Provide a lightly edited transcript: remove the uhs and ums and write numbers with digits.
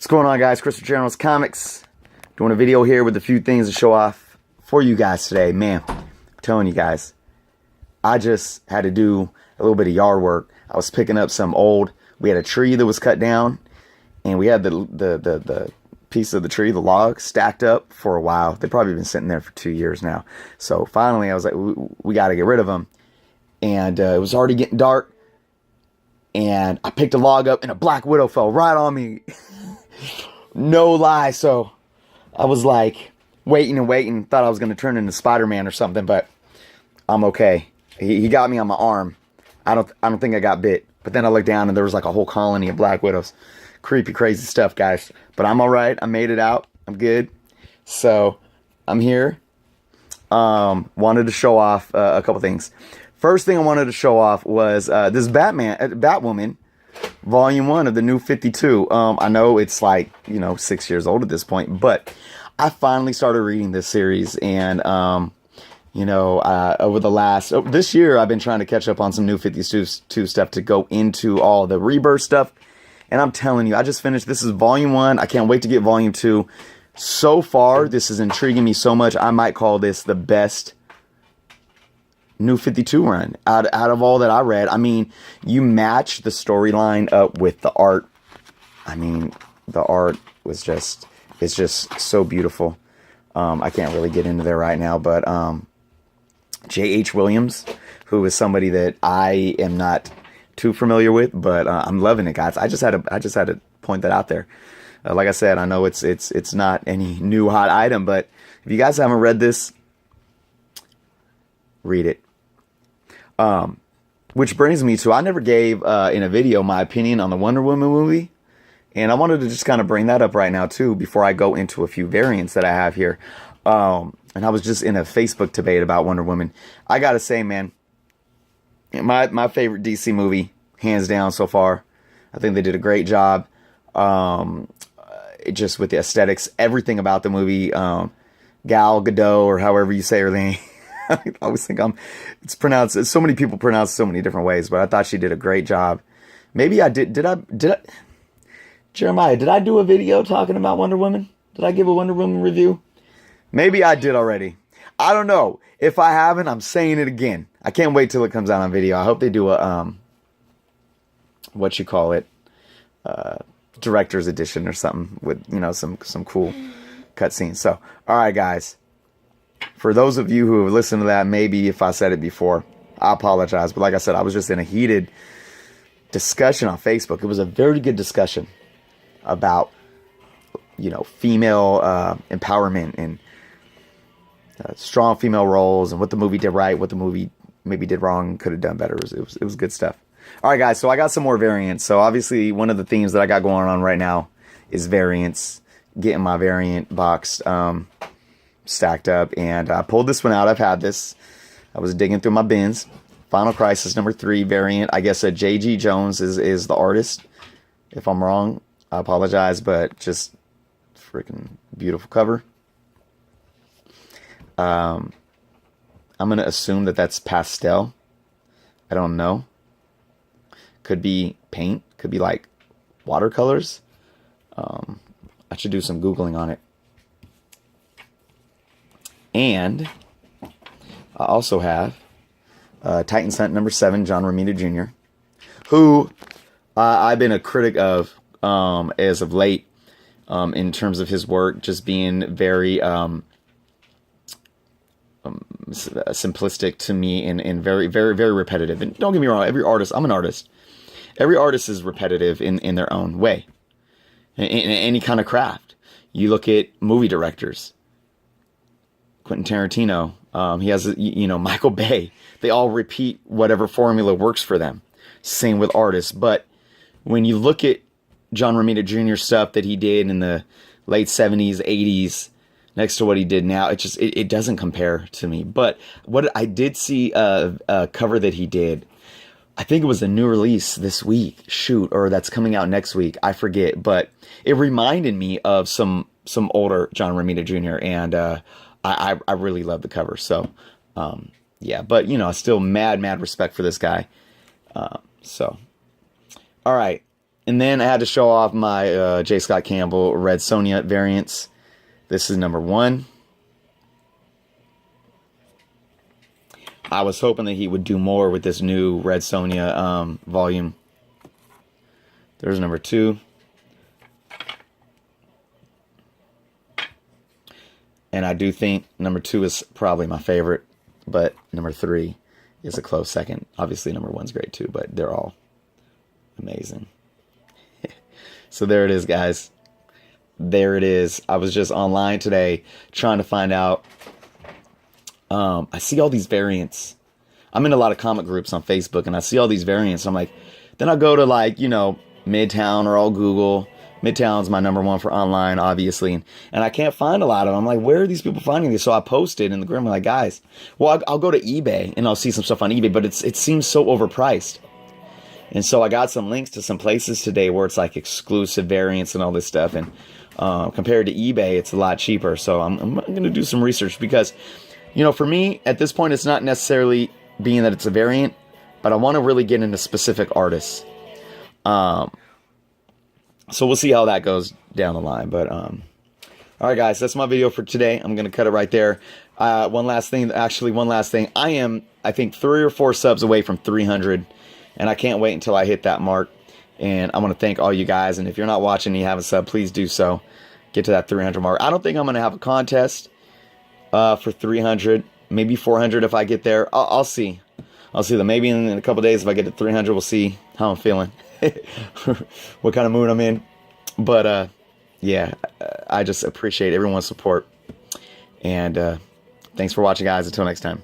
What's going on, guys? Jerno's Comics. Doing a video here with a few things to show off for you guys today. Man, I'm telling you guys, I just had to do a little bit of yard work. I was picking up we had a tree that was cut down, and we had the piece of the tree, the log, stacked up for a while. They've probably been sitting there for 2 years now. So finally, I was like, we got to get rid of them. And it was already getting dark, and I picked a log up, and a black widow fell right on me. No lie. So I was like waiting and waiting. Thought I was going to turn into Spider-Man or something, but I'm okay. He got me on my arm. I don't think I got bit. But then I looked down and there was like a whole colony of black widows. Creepy, crazy stuff, guys. But I'm all right. I made it out. I'm good. So I'm here. Wanted to show off a couple things. First thing I wanted to show off was this Batwoman. Volume 1 of the New 52. I know it's like, 6 years old at this point, but I finally started reading this series, and over this year I've been trying to catch up on some New 52 stuff to go into all the Rebirth stuff, and I'm telling you, I just finished. This is Volume 1. I can't wait to get Volume 2. So far, this is intriguing me so much. I might call this the best New 52 run out of all that I read. I mean, you match the storyline up with the art. I mean, the art was it's just so beautiful. I can't really get into there right now, but J.H. Williams, who is somebody that I am not too familiar with, but I'm loving it, guys. I just had to point that out there. Like I said, I know it's not any new hot item, but if you guys haven't read this, read it. Which brings me to, I never gave in a video my opinion on the Wonder Woman movie, and I wanted to just kind of bring that up right now too before I go into a few variants that I have here. And I was just in a Facebook debate about Wonder Woman. I gotta say, man, my favorite DC movie, hands down so far. I think they did a great job. Just with the aesthetics, everything about the movie. Gal Gadot, or however you say her name. I always think it's pronounced, so many people pronounce it so many different ways, but I thought she did a great job. Maybe I did I, Jeremiah, did I do a video talking about Wonder Woman? Did I give a Wonder Woman review? Maybe I did already. I don't know. If I haven't, I'm saying it again. I can't wait till it comes out on video. I hope they do a, director's edition or something with, some cool cutscenes. So, all right, guys. For those of you who have listened to that, maybe if I said it before, I apologize. But like I said, I was just in a heated discussion on Facebook. It was a very good discussion about, female empowerment and strong female roles and what the movie did right, what the movie maybe did wrong, could have done better. It was good stuff. All right, guys. So I got some more variants. So obviously one of the themes that I got going on right now is variants. Getting my variant box stacked up, and I pulled this one out. I've had this. I was digging through my bins. Final Crisis number 3 variant. I guess J.G. Jones is the artist. If I'm wrong, I apologize, but just freaking beautiful cover. I'm going to assume that that's pastel. I don't know. Could be paint. Could be like watercolors. I should do some Googling on it. And I also have Titans Hunt number 7, John Romita Jr., who I've been a critic of as of late in terms of his work just being very simplistic to me and very, very, very repetitive. And don't get me wrong, I'm an artist. Every artist is repetitive in their own way, in any kind of craft. You look at movie directors. Quentin Tarantino, he has, Michael Bay. They all repeat whatever formula works for them. Same with artists. But when you look at John Romita Jr. stuff that he did in the late 70s, 80s, next to what he did now, it doesn't compare to me. But what I did see a cover that he did, I think it was a new release this week, or that's coming out next week. I forget. But it reminded me of some older John Romita Jr. and I really love the cover. So, yeah, but still mad respect for this guy. All right. And then I had to show off my J. Scott Campbell Red Sonja variants. This is number 1. I was hoping that he would do more with this new Red Sonja volume. There's number 2. And I do think number 2 is probably my favorite. But number 3 is a close second. Obviously number 1's great too, but they're all amazing. So there it is, guys. There it is. I was just online today trying to find out. I see all these variants. I'm in a lot of comic groups on Facebook, and I see all these variants. I'm like, then I'll go to, like, you know, Midtown, or I'll Google. Midtown's my number 1 for online, obviously. And I can't find a lot of them. I'm like, where are these people finding this? So I posted in the group. I'm like, guys, well, I'll go to eBay, and I'll see some stuff on eBay, but it seems so overpriced. And so I got some links to some places today where it's like exclusive variants and all this stuff. And compared to eBay, it's a lot cheaper. So I'm going to do some research because, you know, for me, at this point, it's not necessarily being that it's a variant, but I want to really get into specific artists. So we'll see how that goes down the line. But all right, guys, that's my video for today. I'm going to cut it right there. One last thing. I am, I think, 3 or 4 subs away from 300. And I can't wait until I hit that mark. And I want to thank all you guys. And if you're not watching and you have a sub, please do so. Get to that 300 mark. I don't think I'm going to have a contest for 300. Maybe 400 if I get there. I'll see. I'll see that. Maybe in a couple days if I get to 300, we'll see how I'm feeling. What kind of mood I'm in. But, yeah, I just appreciate everyone's support. And thanks for watching, guys. Until next time.